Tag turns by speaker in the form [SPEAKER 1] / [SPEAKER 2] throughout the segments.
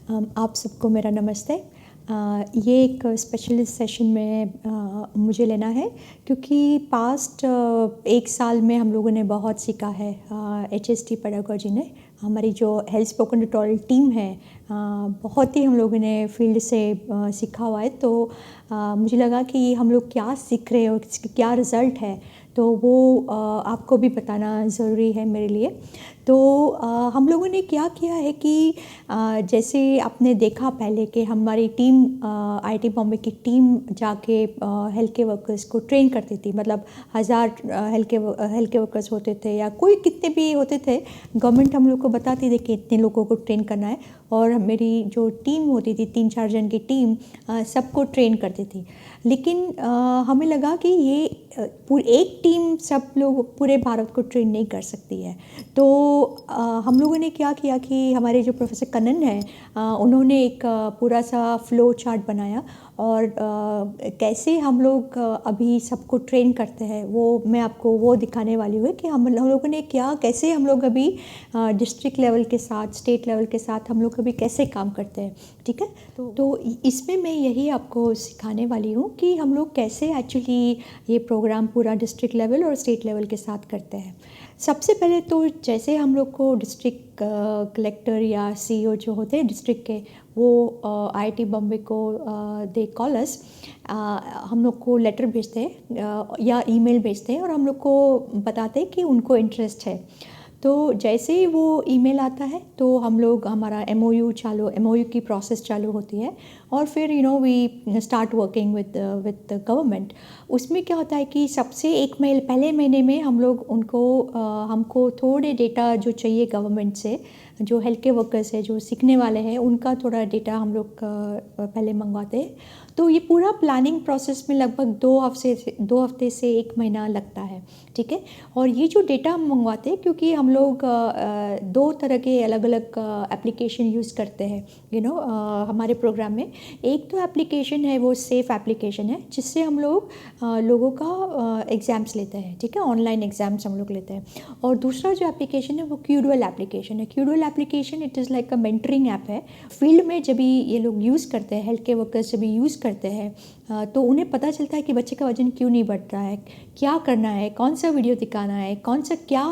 [SPEAKER 1] आप सबको मेरा नमस्ते। ये एक स्पेशलिस्ट सेशन में मुझे लेना है क्योंकि पास्ट 1 साल में हम लोगों ने बहुत सीखा है। HST पेडागोजी ने हमारी जो हेल्थ स्पोकन ट्यूटोरियल टीम है, बहुत ही हम लोगों ने फील्ड से सीखा हुआ है। तो मुझे लगा कि हम लोग क्या सीख रहे हैं और इसके क्या रिज़ल्ट है, तो वो आपको भी बताना ज़रूरी है मेरे लिए। तो हम लोगों ने क्या किया है कि जैसे आपने देखा पहले कि हमारी टीम IIT बॉम्बे की टीम जाके हेल्थ केयर वर्कर्स को ट्रेन करती थी। मतलब 1000 हेल्थ केयर वर्कर्स होते थे या कोई कितने भी होते थे, गवर्नमेंट हम लोग को बताती थी कि इतने लोगों को ट्रेन करना है। और मेरी जो टीम होती थी 3-4 जन की टीम सबको ट्रेन करती थी। लेकिन हमें लगा कि ये एक टीम सब लोग पूरे भारत को ट्रेन नहीं कर सकती है। तो हम लोगों ने क्या किया कि हमारे जो प्रोफेसर कन्नन हैं, उन्होंने एक पूरा सा फ्लो चार्ट बनाया और कैसे हम लोग अभी सबको ट्रेन करते हैं, वो मैं आपको वो दिखाने वाली हूँ कि हम लोगों ने कैसे हम लोग अभी डिस्ट्रिक्ट लेवल के साथ, स्टेट लेवल के साथ हम लोग अभी कैसे काम करते हैं। ठीक है, तो इसमें मैं यही आपको सिखाने वाली हूँ कि हम लोग कैसे एक्चुअली ये प्रोग्राम पूरा डिस्ट्रिक्ट लेवल और स्टेट लेवल के साथ करते हैं। सबसे पहले तो जैसे हम लोग को डिस्ट्रिक्ट कलेक्टर या CEO जो होते हैं डिस्ट्रिक्ट के, वो IIT बॉम्बे को दे कॉल अस, हम लोग को लेटर भेजते हैं या ईमेल भेजते हैं और हम लोग को बताते हैं कि उनको इंटरेस्ट है। तो जैसे ही वो ईमेल आता है तो हम लोग हमारा MOU की प्रोसेस चालू होती है और फिर we start working with government. उसमें क्या होता है कि सबसे पहले महीने में हम लोग हमको थोड़े डेटा जो चाहिए गवर्नमेंट से, जो हेल्थ केयर वर्कर्स है, जो सीखने वाले हैं, उनका थोड़ा डेटा हम लोग पहले मंगवाते हैं। तो ये पूरा प्लानिंग प्रोसेस में लगभग 2 हफ्ते से 1 महीना लगता है। ठीक है, और ये जो डेटा हम मंगवाते हैं, क्योंकि हम लोग 2 तरह के अलग अलग एप्लीकेशन यूज़ करते हैं हमारे प्रोग्राम में। एक तो एप्लीकेशन है, वो सेफ़ एप्लीकेशन है, जिससे हम लोग लोगों का एग्ज़ाम्स लेते हैं। ठीक है, ऑनलाइन एग्ज़ाम्स हम लोग लेते हैं। और दूसरा जो एप्लीकेशन है वो क्यूडवेल एप्लीकेशन है। क्यूडवेल application it is like a mentoring app है। फील्ड में जब भी ये लोग यूज़ करते हैं, हेल्थ केयर वर्कर्स जब भी यूज़ करते हैं, तो उन्हें पता चलता है कि बच्चे का वजन क्यों नहीं बढ़ रहा है, क्या करना है, कौन सा वीडियो दिखाना है, कौन सा क्या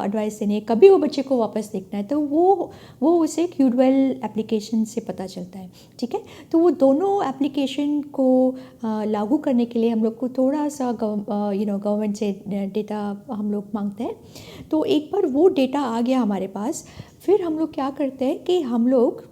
[SPEAKER 1] एडवाइस देनी है, कभी वो बच्चे को वापस देखना है। तो वो उसे क्यूडवेल एप्लीकेशन से पता चलता है। ठीक है, तो वो दोनों एप्लीकेशन को लागू करने के लिए हम लोग को थोड़ा सा गवर्नमेंट से डेटा हम लोग मांगते हैं। तो एक बार वो डेटा आ गया हमारे पास, फिर हम लोग क्या करते हैं कि हम लोग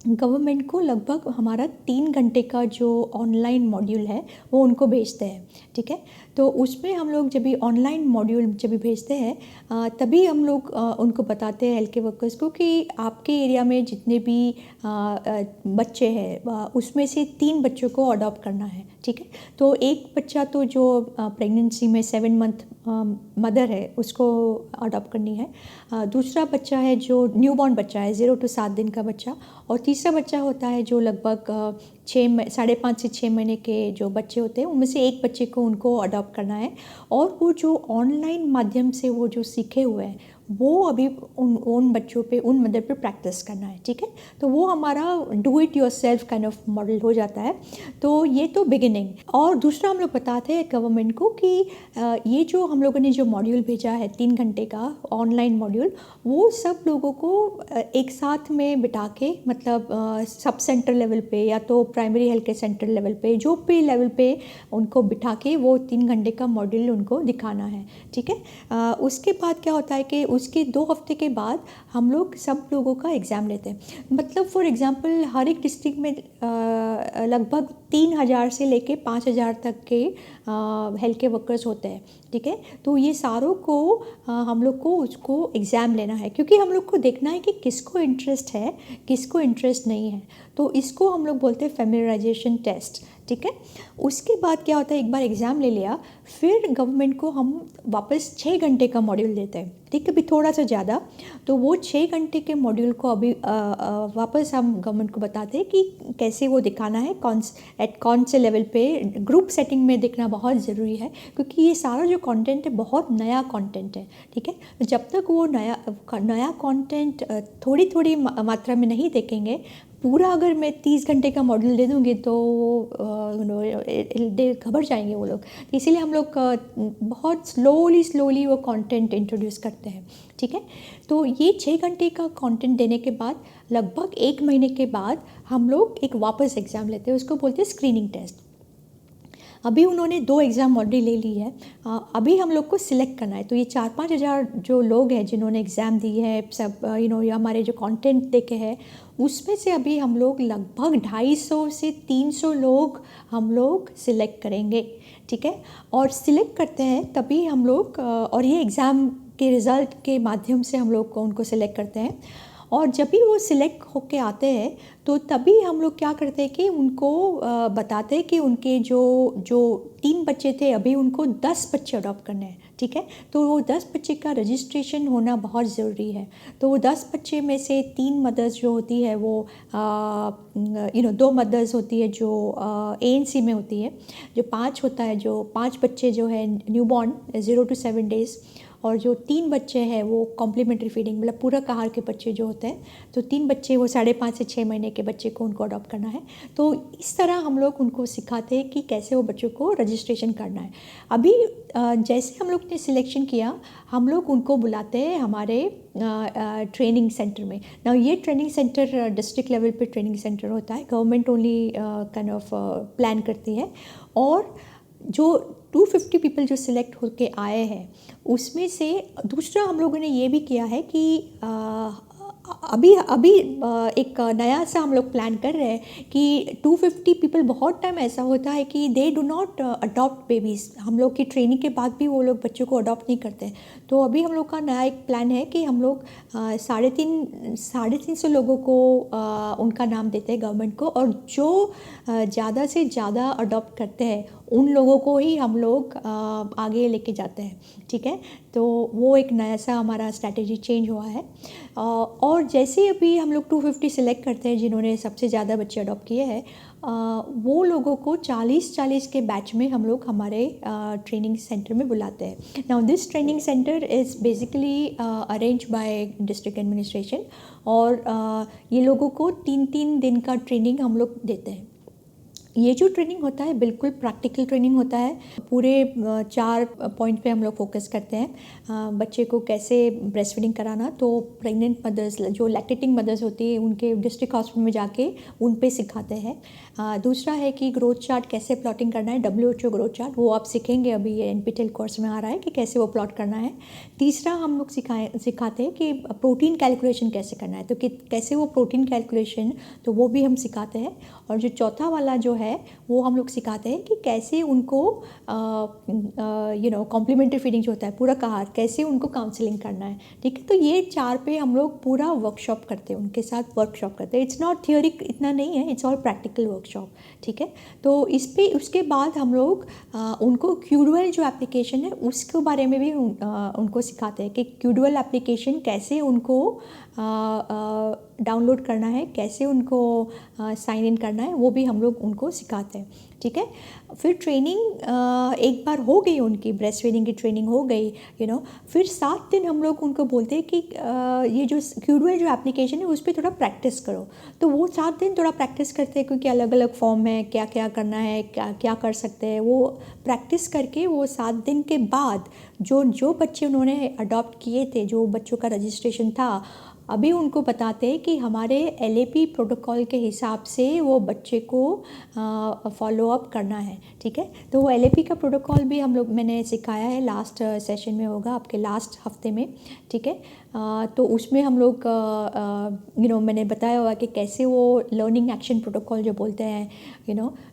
[SPEAKER 1] गवर्नमेंट को लगभग हमारा 3 घंटे का जो ऑनलाइन मॉड्यूल है वो उनको भेजते हैं। ठीक है, तो उसमें हम लोग जब भी ऑनलाइन मॉड्यूल जब भी भेजते हैं, तभी हम लोग उनको बताते हैं हेल्थ केयर वर्कर्स को कि आपके एरिया में जितने भी बच्चे हैं, उसमें से 3 बच्चों को अडॉप्ट करना है। ठीक है, तो एक बच्चा तो जो प्रेगनेंसी में 7 मंथ मदर है, उसको अडॉप्ट करनी है। दूसरा बच्चा है जो न्यूबॉर्न बच्चा है, 0 to 7 दिन का बच्चा। और तीसरा बच्चा होता है जो लगभग 5.5 से 6 महीने के जो बच्चे होते हैं, उनमें से एक बच्चे को उनको अडॉप्ट करना है। और वो जो ऑनलाइन माध्यम से वो जो सीखे हुए हैं, वो अभी उन बच्चों पे, उन मदर पे प्रैक्टिस करना है। ठीक है, तो वो हमारा do it your self kind of model हो जाता है। तो ये तो बिगिनिंग। और दूसरा हम लोग बताते हैं गवर्नमेंट को कि ये जो हम लोगों ने जो मॉड्यूल भेजा है 3 घंटे का ऑनलाइन मॉड्यूल, वो सब लोगों को एक साथ में बिठा के, मतलब सब सेंटर लेवल पे या तो primary health care centre level पे, जो भी लेवल पे उनको बिठा के वो 3 घंटे का मॉड्यूल उनको दिखाना है। ठीक है, उसके बाद क्या होता है कि उसके 2 हफ्ते के बाद हम लोग सब लोगों का एग्ज़ाम लेते हैं। मतलब फॉर एग्ज़ाम्पल हर एक डिस्ट्रिक्ट में लगभग 3000 से लेके 5000 तक के हेल्थ केयर वर्कर्स होते हैं। ठीक है, तो ये सारों को हम लोग को उसको एग्ज़ाम लेना है, क्योंकि हम लोग को देखना है कि किसको इंटरेस्ट है, किसको इंटरेस्ट नहीं है। तो इसको हम लोग बोलते हैं फेमिलराइजेशन टेस्ट। ठीक है। उसके बाद क्या होता है, एक बार एग्ज़ाम ले लिया, फिर गवर्नमेंट को हम वापस 6 घंटे का मॉड्यूल देते हैं, ठीक है, अभी थोड़ा सा ज़्यादा। तो वो 6 घंटे के मॉड्यूल को अभी वापस हम गवर्नमेंट को बताते हैं कि कैसे वो दिखाना है, कौन से लेवल पे ग्रुप सेटिंग में दिखना बहुत ज़रूरी है, क्योंकि ये सारा जो कंटेंट है बहुत नया कंटेंट है, ठीक है। तो जब तक वो नया कंटेंट थोड़ी थोड़ी मात्रा में नहीं देखेंगे, पूरा अगर मैं 30 घंटे का मॉड्यूल दे दूँगी तो घबरा जाएंगे वो लोग। तो इसीलिए हम लोग बहुत स्लोली वो कंटेंट इंट्रोड्यूस करते हैं, ठीक है। तो ये 6 घंटे का कंटेंट देने के बाद लगभग 1 महीने के बाद हम लोग एक वापस एग्ज़ाम लेते हैं, उसको बोलते हैं स्क्रीनिंग टेस्ट। अभी उन्होंने 2 एग्ज़ाम ऑलरेडी ले ली है, अभी हम लोग को सिलेक्ट करना है। तो ये 4-5 हज़ार जो लोग हैं जिन्होंने एग्ज़ाम दी है, सब ये हमारे जो कंटेंट देखे हैं, उसमें से अभी हम लोग लगभग 250 से 300 लोग हम लोग सिलेक्ट करेंगे, ठीक है। और सिलेक्ट करते हैं तभी हम लोग और ये एग्ज़ाम के रिज़ल्ट के माध्यम से हम लोग को उनको सिलेक्ट करते हैं। और जब भी वो सिलेक्ट होके आते हैं तो तभी हम लोग क्या करते हैं कि उनको बताते हैं कि उनके जो 3 बच्चे थे, अभी उनको 10 बच्चे अडॉप्ट करने हैं, ठीक है। तो वो 10 बच्चे का रजिस्ट्रेशन होना बहुत ज़रूरी है। तो वो 10 बच्चे में से 3 मदर्स जो होती है वो 2 मदर्स होती है जो ANC में होती है, जो 5 होता है, जो 5 बच्चे जो है न्यूबॉर्न 0 to 7 डेज़, और जो 3 बच्चे हैं वो कॉम्प्लीमेंट्री फीडिंग, मतलब पूरक आहार के बच्चे जो होते हैं। तो 3 बच्चे वो 5.5 से 6 महीने के बच्चे को उनको अडॉप्ट करना है। तो इस तरह हम लोग उनको सिखाते हैं कि कैसे वो बच्चों को रजिस्ट्रेशन करना है। अभी जैसे हम लोग ने सिलेक्शन किया, हम लोग उनको बुलाते हैं हमारे ट्रेनिंग सेंटर में ना। ये ट्रेनिंग सेंटर डिस्ट्रिक्ट लेवल पे ट्रेनिंग सेंटर होता है, government only kind of plan करती है। और जो 250 पीपल जो सिलेक्ट होके आए हैं, उसमें से दूसरा हम लोगों ने ये भी किया है कि अभी एक नया सा हम लोग प्लान कर रहे हैं कि 250 पीपल, बहुत टाइम ऐसा होता है कि they do not adopt babies. हम लोग की ट्रेनिंग के बाद भी वो लोग बच्चों को अडॉप्ट नहीं करते। तो अभी हम लोग का नया एक प्लान है कि हम लोग 350 लोगों को उनका नाम देते हैं गवर्नमेंट को, और जो ज़्यादा से ज़्यादा अडॉप्ट करते हैं उन लोगों को ही हम लोग आगे लेके जाते हैं, ठीक है। तो वो एक नया सा हमारा स्ट्रैटेजी चेंज हुआ है। और जैसे अभी हम लोग 250 सिलेक्ट करते हैं जिन्होंने सबसे ज़्यादा बच्चे अडॉप्ट किए हैं, वो लोगों को 40-40 के बैच में हम लोग हमारे ट्रेनिंग सेंटर में बुलाते हैं। Now this training centre is basically arrange by district administration, और ये लोगों को 3-3 दिन का ट्रेनिंग हम लोग देते हैं। ये जो ट्रेनिंग होता है बिल्कुल प्रैक्टिकल ट्रेनिंग होता है। पूरे 4 पॉइंट पे हम लोग फोकस करते हैं। बच्चे को कैसे ब्रेस्ट फीडिंग कराना, तो प्रेग्नेंट मदर्स, जो लैक्टेटिंग मदर्स होती है, उनके डिस्ट्रिक्ट हॉस्पिटल में जाके उन पे सिखाते हैं। दूसरा है कि ग्रोथ चार्ट कैसे प्लॉटिंग करना है, WHO ग्रोथ चार्ट, वो आप सीखेंगे अभी, ये NPTEL कोर्स में आ रहा है कि कैसे वो प्लॉट करना है। तीसरा हम लोग सिखाते हैं कि प्रोटीन कैलकुलेशन कैसे करना है, तो कि कैसे वो प्रोटीन कैलकुलेशन, तो वो भी हम सिखाते हैं। और जो चौथा वाला जो है वो हम लोग सिखाते हैं कि कैसे उनको कॉम्प्लीमेंट्री फीडिंग जो होता है, पूरक आहार, कैसे उनको काउंसलिंग करना है, ठीक है। तो ये 4 पे हम लोग पूरा वर्कशॉप करते हैं, उनके साथ वर्कशॉप करते हैं। इट्स नॉट थियोरिक, इतना नहीं है, इट्स ऑल प्रैक्टिकल वर्कशॉप, ठीक है। तो इस पे उसके बाद हम लोग उनको क्यूडवेल जो एप्लीकेशन है उसके बारे में भी उनको सिखाते हैं कि क्यूडवेल एप्लीकेशन कैसे उनको डाउनलोड करना है, कैसे उनको साइन इन करना है, वो भी हम लोग उनको सिखाते हैं, ठीक है। फिर ट्रेनिंग एक बार हो गई, उनकी ब्रेस्ट फीडिंग की ट्रेनिंग हो गई, फिर 7 दिन हम लोग उनको बोलते हैं कि ये जो क्यूडवेल जो एप्लीकेशन है उस पर थोड़ा प्रैक्टिस करो। तो वो 7 दिन थोड़ा प्रैक्टिस करते हैं, क्योंकि अलग अलग फॉर्म है, क्या क्या करना है, क्या क्या कर सकते हैं, वो प्रैक्टिस करके वो 7 दिन के बाद जो बच्चे उन्होंने अडॉप्ट किए थे, जो बच्चों का रजिस्ट्रेशन था, अभी उनको बताते हैं कि हमारे LAP प्रोटोकॉल के हिसाब से वो बच्चे को फॉलो अप करना है, ठीक है। तो वो LAP का प्रोटोकॉल भी हम लोग, मैंने सिखाया है, लास्ट सेशन में होगा आपके लास्ट हफ्ते में, ठीक है। तो उसमें हम लोग मैंने बताया हुआ कि कैसे वो लर्निंग एक्शन प्रोटोकॉल जो बोलते हैं,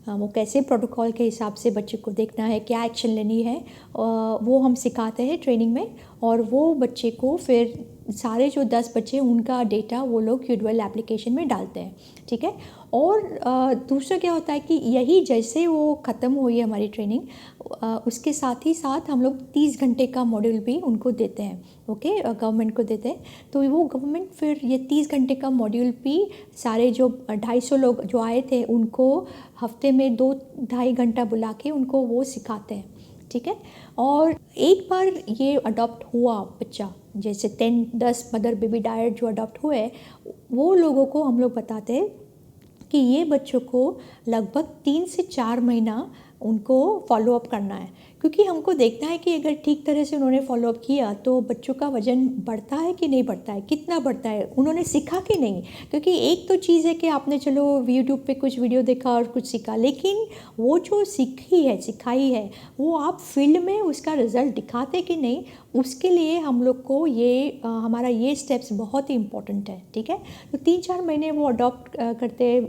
[SPEAKER 1] वो कैसे प्रोटोकॉल के हिसाब से बच्चे को देखना है, क्या एक्शन लेनी है, वो हम सिखाते हैं ट्रेनिंग में। और वो बच्चे को फिर सारे जो 10 बच्चे उनका डेटा वो लोग क्यूडवेल एप्लीकेशन में डालते हैं, ठीक है। और दूसरा क्या होता है कि यही जैसे वो ख़त्म हुई है हमारी ट्रेनिंग, उसके साथ ही साथ हम लोग 30 घंटे का मॉड्यूल भी उनको देते हैं, ओके, गवर्नमेंट को देते हैं। तो वो गवर्नमेंट फिर ये 30 घंटे का मॉड्यूल भी सारे जो 250 लोग जो आए थे उनको हफ्ते में 2-2.5 घंटा बुला के उनको वो सिखाते हैं, ठीक है। और एक बार ये अडॉप्ट हुआ बच्चा, जैसे 10 मदर बेबी डायर जो अडॉप्ट हुए, वो लोगों को हम लोग बताते हैं कि ये बच्चों को लगभग 3 से 4 महीना उनको फॉलोअप करना है, क्योंकि हमको देखना है कि अगर ठीक तरह से उन्होंने फॉलोअप किया तो बच्चों का वज़न बढ़ता है कि नहीं बढ़ता है, कितना बढ़ता है, उन्होंने सीखा कि नहीं। क्योंकि एक तो चीज़ है कि आपने चलो यूट्यूब पे कुछ वीडियो देखा और कुछ सीखा, लेकिन वो जो सिखाई है वो आप फील्ड में उसका रिज़ल्ट दिखाते कि नहीं, उसके लिए हम लोग को ये हमारा ये स्टेप्स बहुत ही इम्पोर्टेंट है, ठीक है। तो 3-4 महीने वो अडॉप्ट करते,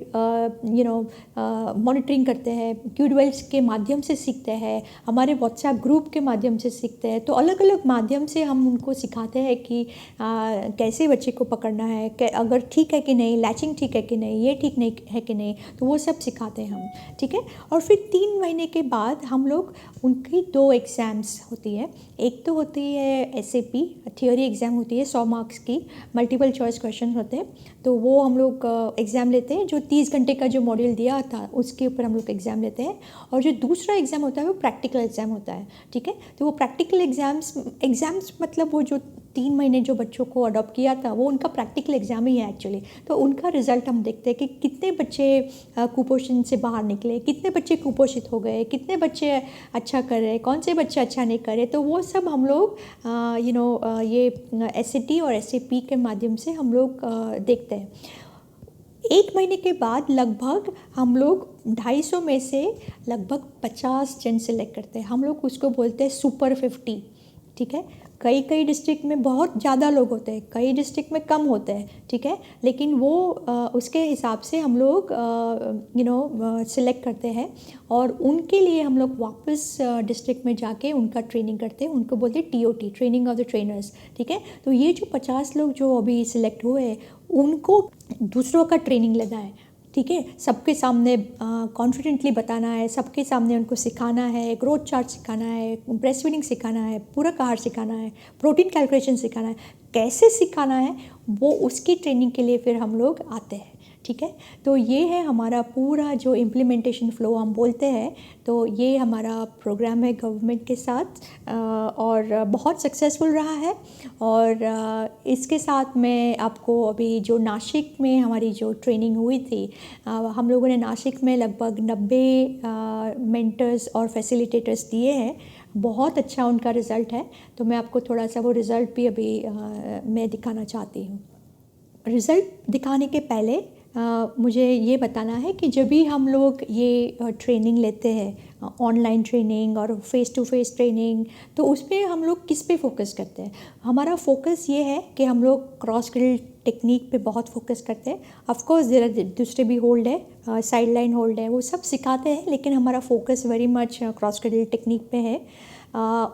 [SPEAKER 1] मॉनिटरिंग करते हैं, क्यूडवेल्स के माध्यम से सीखते हैं, हमारे व्हाट्सएप ग्रुप के माध्यम से सीखते हैं। तो अलग अलग माध्यम से हम उनको सिखाते हैं कि कैसे बच्चे को पकड़ना है, अगर ठीक है कि नहीं, लैचिंग ठीक है कि नहीं, ये ठीक नहीं है कि नहीं, तो वो सब सिखाते हैं हम, ठीक है। और फिर 3 महीने के बाद हम लोग उनकी 2 एग्ज़ाम्स होती है। एक तो होती है SAP थियोरी एग्ज़ाम होती है 100 मार्क्स की, मल्टीपल चॉइस क्वेश्चन होते हैं, तो वो हम लोग एग्ज़ाम लेते हैं। जो 30 घंटे का जो मॉड्यूल दिया था उसके ऊपर हम लोग एग्ज़ाम लेते हैं। और जो दूसरा एग्ज़ाम होता है वो प्रैक्टिकल एग्ज़ाम होता है, ठीक है। तो वो प्रैक्टिकल एग्ज़ाम्स मतलब वो जो 3 महीने जो बच्चों को अडॉप्ट किया था वो उनका प्रैक्टिकल एग्ज़ाम ही है एक्चुअली। तो उनका रिज़ल्ट हम देखते हैं कि कितने बच्चे कुपोषण से बाहर निकले, कितने बच्चे कुपोषित हो गए, कितने बच्चे अच्छा कर रहे, कौन से बच्चे अच्छा नहीं कर रहे। तो वो सब हम लोग ये SAT और SAP के माध्यम से हम लोग देखते हैं। 1 महीने के बाद लगभग हम लोग 250 में से लगभग 50 जन सेलेक्ट करते हैं। हम लोग उसको बोलते हैं सुपर 50, ठीक है। कई डिस्ट्रिक्ट में बहुत ज़्यादा लोग होते हैं, कई डिस्ट्रिक्ट में कम होते हैं, ठीक है। लेकिन वो उसके हिसाब से हम लोग सिलेक्ट करते हैं और उनके लिए हम लोग वापस डिस्ट्रिक्ट में जाके उनका ट्रेनिंग करते हैं। उनको बोलते हैं TOT, training of the trainers, ठीक है। तो ये जो 50 लोग जो अभी सिलेक्ट हुए उनको दूसरों का ट्रेनिंग लेना है, ठीक है। सबके सामने कॉन्फिडेंटली बताना है, सबके सामने उनको सिखाना है, ग्रोथ चार्ट सिखाना है, ब्रेस्ट फीडिंग सिखाना है, पूरक आहार सिखाना है, प्रोटीन कैलकुलेशन सिखाना है, कैसे सिखाना है वो उसकी ट्रेनिंग के लिए फिर हम लोग आते हैं, ठीक है। तो ये है हमारा पूरा जो इम्प्लीमेंटेशन फ़्लो हम बोलते हैं। तो ये हमारा प्रोग्राम है गवर्नमेंट के साथ और बहुत सक्सेसफुल रहा है। और इसके साथ मैं आपको अभी जो नासिक में हमारी जो ट्रेनिंग हुई थी, हम लोगों ने नासिक में लगभग 90 मेंटर्स और फैसिलिटेटर्स दिए हैं। बहुत अच्छा उनका रिज़ल्ट है। तो मैं आपको थोड़ा सा वो रिज़ल्ट भी अभी मैं दिखाना चाहती हूँ। रिज़ल्ट दिखाने के पहले मुझे ये बताना है कि जब भी हम लोग ये ट्रेनिंग लेते हैं, ऑनलाइन ट्रेनिंग और फेस टू फेस ट्रेनिंग, तो उसमें हम लोग किस पे फोकस करते हैं। हमारा फोकस ये है कि हम लोग क्रॉस ग्रिड टेक्निक पे बहुत फोकस करते हैं। ऑफ कोर्स दूसरे भी होल्ड है, साइड लाइन होल्ड है, वो सब सिखाते हैं, लेकिन हमारा focus very much cross grid technique पे है।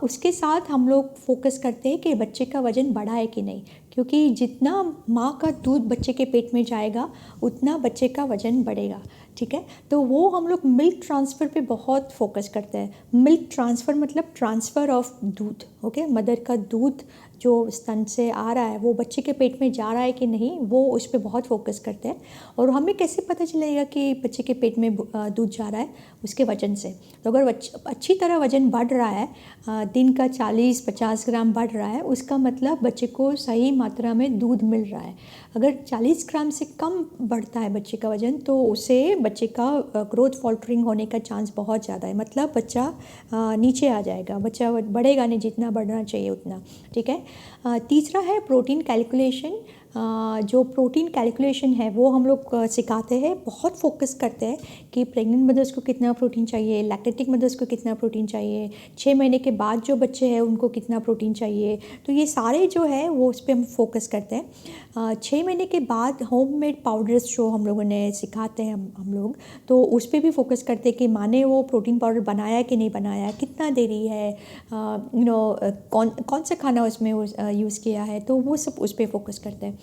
[SPEAKER 1] उसके साथ हम लोग फोकस करते हैं कि बच्चे का वज़न बढ़ा है कि नहीं, क्योंकि जितना माँ का दूध बच्चे के पेट में जाएगा उतना बच्चे का वज़न बढ़ेगा, ठीक है। तो वो हम लोग मिल्क ट्रांसफ़र पे बहुत फोकस करते हैं। मिल्क ट्रांसफ़र मतलब ट्रांसफ़र ऑफ दूध, ओके। मदर का दूध जो स्तन से आ रहा है वो बच्चे के पेट में जा रहा है कि नहीं, वो उस पर बहुत फोकस करते हैं। और हमें कैसे पता चलेगा कि बच्चे के पेट में दूध जा रहा है? उसके वज़न से। तो अगर अच्छी तरह वज़न बढ़ रहा है, दिन का 40-50 ग्राम बढ़ रहा है, उसका मतलब बच्चे को सही मात्रा में दूध मिल रहा है। अगर 40 ग्राम से कम बढ़ता है बच्चे का वज़न, तो उससे बच्चे का ग्रोथ फॉल्टरिंग होने का चांस बहुत ज़्यादा है, मतलब बच्चा नीचे आ जाएगा, बच्चा बढ़ेगा नहीं जितना बढ़ना चाहिए उतना, ठीक है। तीसरा है प्रोटीन कैलकुलेशन। जो प्रोटीन कैलकुलेशन है वो हम लोग सिखाते हैं। बहुत फोकस करते हैं कि प्रेग्नेंट मदर्स को कितना प्रोटीन चाहिए, लैक्टेटिक मदर्स को कितना प्रोटीन चाहिए, 6 महीने के बाद जो बच्चे हैं उनको कितना प्रोटीन चाहिए। तो ये सारे जो है वो उस पर हम फोकस करते हैं। 6 महीने के बाद होममेड पाउडर्स जो हम लोगों ने सिखाते हैं हम लोग, तो उस पर भी फोकस करते हैं कि माँ ने वो प्रोटीन पाउडर बनाया कि नहीं बनाया, कितना देरी है, कौन सा खाना उसमें यूज़ किया है, तो वो सब उस पर फोकस करते हैं।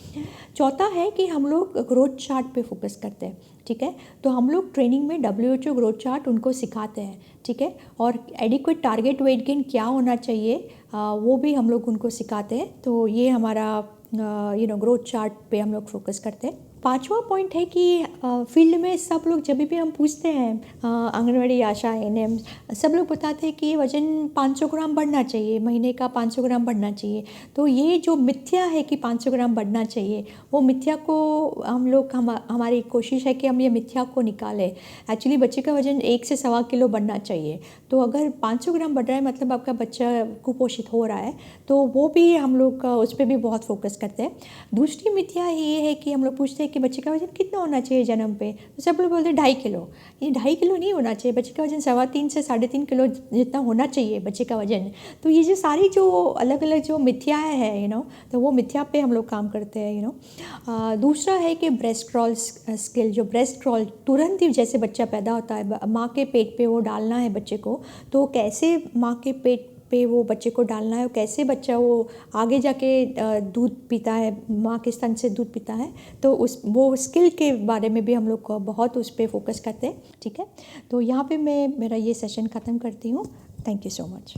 [SPEAKER 1] चौथा है कि हम लोग ग्रोथ चार्ट पे फोकस करते हैं, ठीक है। तो हम लोग ट्रेनिंग में WHO ग्रोथ चार्ट उनको सिखाते हैं, ठीक है। और एडिक्वेट टारगेट वेट गेन क्या होना चाहिए वो भी हम लोग उनको सिखाते हैं। तो ये हमारा ग्रोथ चार्ट पे हम लोग फोकस करते हैं। पांचवा पॉइंट है कि फील्ड में सब लोग जब भी हम पूछते हैं, आंगनवाड़ी आशा ANM सब लोग बताते हैं कि वज़न 500 ग्राम बढ़ना चाहिए, महीने का 500 ग्राम बढ़ना चाहिए। तो ये जो मिथ्या है कि 500 ग्राम बढ़ना चाहिए, वो मिथ्या को हमारी कोशिश है कि हम ये मिथ्या को निकालें। एक्चुअली बच्चे का वज़न 1 से 1.25 किलो बढ़ना चाहिए। तो अगर 500 ग्राम बढ़ रहा है मतलब आपका बच्चा कुपोषित हो रहा है, तो वो भी हम लोग उस पर भी बहुत फोकस करते हैं। दूसरी मिथ्या ये है कि हम लोग पूछते हैं कि बच्चे का वज़न कितना होना चाहिए जन्म पे, तो सब लोग बोलते हैं 2.5 किलो। ये 2.5 किलो नहीं होना चाहिए, बच्चे का वज़न 3.25 से 3.5 किलो जितना होना चाहिए बच्चे का वज़न। तो ये जो सारी जो अलग अलग जो मिथ्याएँ हैं तो वो मिथ्या पे हम लोग काम करते हैं। दूसरा है कि ब्रेस्ट क्रॉल स्किल, जो ब्रेस्ट क्रॉल तुरंत ही जैसे बच्चा पैदा होता है माँ के पेट पे वो डालना है बच्चे को, तो कैसे माँ के पेट पे वो बच्चे को डालना है, कैसे बच्चा वो आगे जाके दूध पीता है, माँ के स्तन से दूध पीता है, तो वो स्किल के बारे में भी हम लोग बहुत उस पर फोकस करते हैं, ठीक है। तो यहाँ पे मैं मेरा ये सेशन ख़त्म करती हूँ। Thank you so much.